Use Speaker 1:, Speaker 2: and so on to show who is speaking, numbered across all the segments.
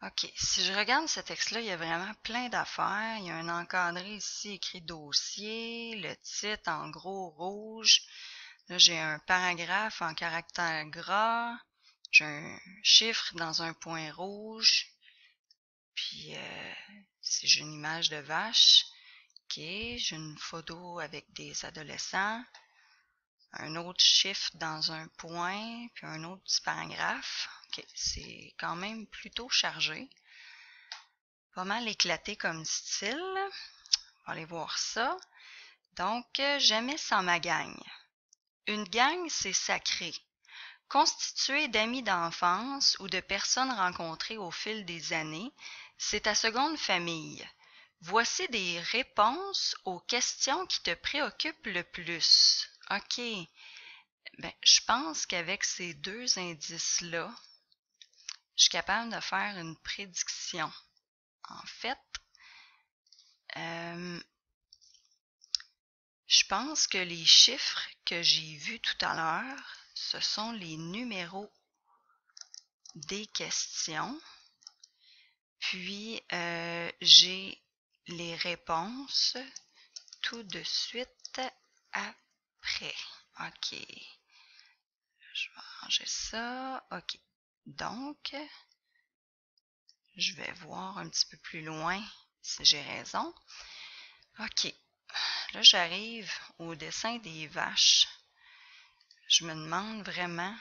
Speaker 1: OK. Si je regarde ce texte-là, il y a vraiment plein d'affaires. Il y a un encadré ici écrit dossier, le titre en gros rouge. Là, j'ai un paragraphe en caractère gras. J'ai un chiffre dans un point rouge. Puis, si j'ai une image de vache. OK. J'ai une photo avec des adolescents. Un autre chiffre dans un point, puis un autre petit paragraphe. OK. C'est quand même plutôt chargé. Pas mal éclaté comme style. On va aller voir ça. Donc, jamais sans ma gang. Une gang, c'est sacré. Constitué d'amis d'enfance ou de personnes rencontrées au fil des années, c'est ta seconde famille. Voici des réponses aux questions qui te préoccupent le plus. OK. Ben, je pense qu'avec ces deux indices-là, je suis capable de faire une prédiction. En fait, je pense que les chiffres que j'ai vus tout à l'heure, ce sont les numéros des questions. Puis, j'ai les réponses tout de suite après. OK. Je vais ranger ça. OK. Donc, je vais voir un petit peu plus loin si j'ai raison. OK. Là, j'arrive au dessin des vaches. Je me demande vraiment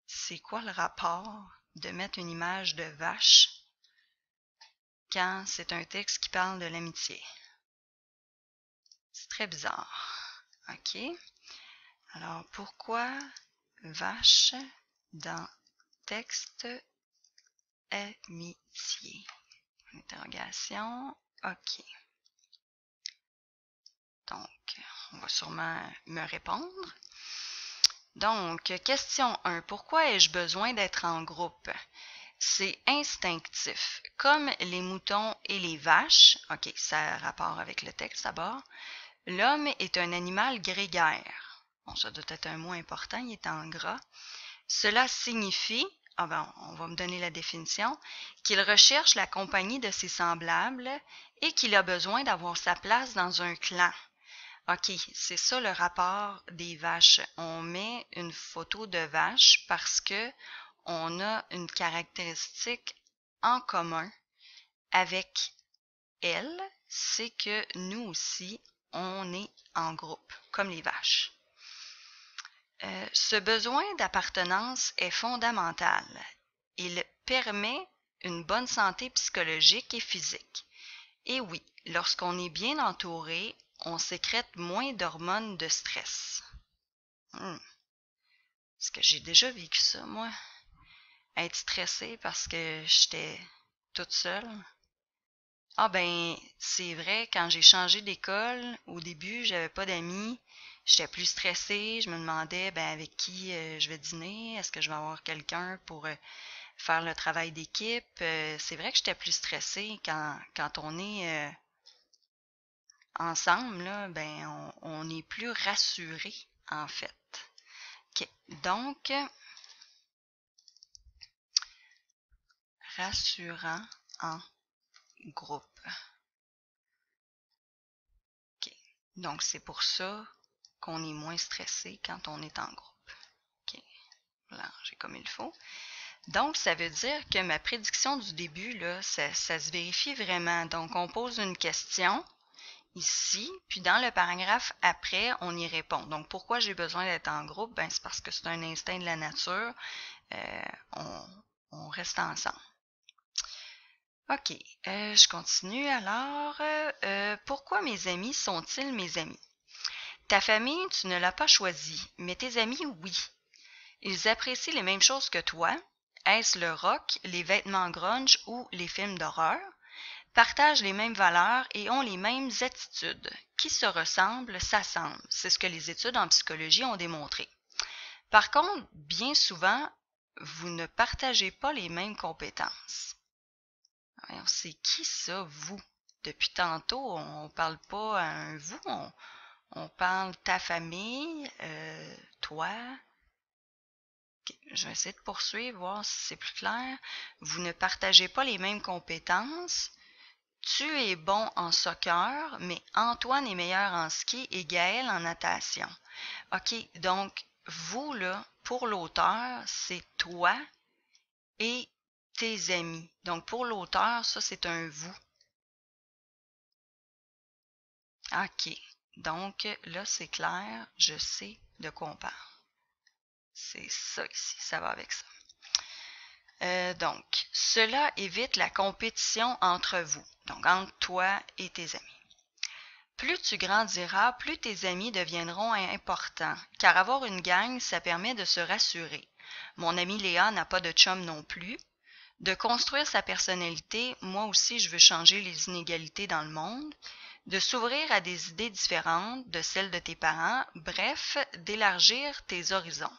Speaker 1: c'est quoi le rapport de mettre une image de vache quand c'est un texte qui parle de l'amitié. C'est très bizarre. OK. Alors, pourquoi vache dans texte amitié? Interrogation. OK. Donc, on va sûrement me répondre. Donc, question 1. Pourquoi ai-je besoin d'être en groupe? C'est instinctif. Comme les moutons et les vaches, OK, ça a rapport avec le texte d'abord, l'homme est un animal grégaire. Bon, ça doit être un mot important, il est en gras. Cela signifie, on va me donner la définition, qu'il recherche la compagnie de ses semblables et qu'il a besoin d'avoir sa place dans un clan. OK, c'est ça le rapport des vaches. On met une photo de vache parce que on a une caractéristique en commun avec elle, c'est que nous aussi, on est en groupe, comme les vaches. Ce besoin d'appartenance est fondamental. Il permet une bonne santé psychologique et physique. Et oui, lorsqu'on est bien entouré, on sécrète moins d'hormones de stress. Est-ce que j'ai déjà vécu ça, moi? Être stressée parce que j'étais toute seule? Ah ben, c'est vrai, quand j'ai changé d'école, au début, j'avais pas d'amis. J'étais plus stressée. Je me demandais ben avec qui je vais dîner. Est-ce que je vais avoir quelqu'un pour faire le travail d'équipe? C'est vrai que j'étais plus stressée quand on est ensemble, là, ben on est plus rassuré, en fait. OK. Donc, rassurant en groupe. OK. Donc, c'est pour ça qu'on est moins stressé quand on est en groupe. OK. Là, j'ai comme il faut. Donc, ça veut dire que ma prédiction du début, là, ça se vérifie vraiment. Donc, on pose une question ici, puis dans le paragraphe après, on y répond. Donc, pourquoi j'ai besoin d'être en groupe? Ben, c'est parce que c'est un instinct de la nature. Euh, on reste ensemble. OK, je continue alors. Pourquoi mes amis sont-ils mes amis? Ta famille, tu ne l'as pas choisie, mais tes amis, oui. Ils apprécient les mêmes choses que toi. Est-ce le rock, les vêtements grunge ou les films d'horreur? Partagent les mêmes valeurs et ont les mêmes attitudes. Qui se ressemble, s'assemble. C'est ce que les études en psychologie ont démontré. Par contre, bien souvent, vous ne partagez pas les mêmes compétences. Voyons, c'est qui ça, vous? Depuis tantôt, on parle pas à un vous, on parle ta famille, toi. Ok, je vais essayer de poursuivre, voir si c'est plus clair. Vous ne partagez pas les mêmes compétences. Tu es bon en soccer, mais Antoine est meilleur en ski et Gaël en natation. OK, donc vous, là, pour l'auteur, c'est toi et tes amis. Donc pour l'auteur, ça, c'est un vous. OK, donc là, c'est clair, je sais de quoi on parle. C'est ça ici, ça va avec ça. Donc, cela évite la compétition entre vous, donc entre toi et tes amis. Plus tu grandiras, plus tes amis deviendront importants, car avoir une gang, ça permet de se rassurer. Mon amie Léa n'a pas de chum non plus. De construire sa personnalité, moi aussi je veux changer les inégalités dans le monde. De s'ouvrir à des idées différentes de celles de tes parents, bref, d'élargir tes horizons.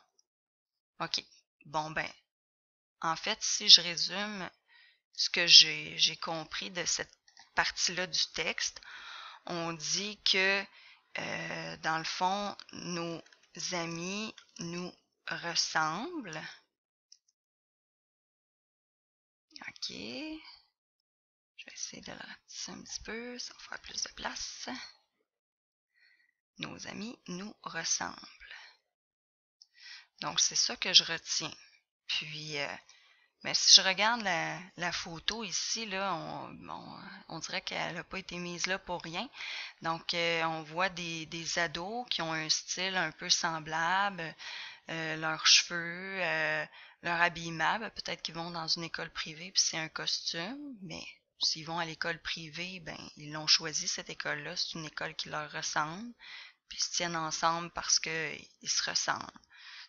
Speaker 1: OK. Bon ben, en fait, si je résume ce que j'ai compris de cette partie-là du texte, on dit que, dans le fond, nos amis nous ressemblent. OK. Je vais essayer de le ratisser un petit peu, ça va faire plus de place. Nos amis nous ressemblent. Donc, c'est ça que je retiens. Puis, mais si je regarde la photo ici, là, on dirait qu'elle n'a pas été mise là pour rien. Donc, on voit des ados qui ont un style un peu semblable, leurs cheveux, leur habillement. Peut-être qu'ils vont dans une école privée puis c'est un costume, mais s'ils vont à l'école privée, ben ils l'ont choisi cette école-là. C'est une école qui leur ressemble, puis ils se tiennent ensemble parce qu'ils se ressemblent.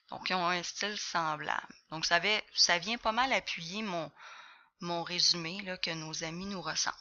Speaker 1: Donc, ils ont un style semblable. Donc, ça vient pas mal appuyer mon résumé là, que nos amis nous ressemblent.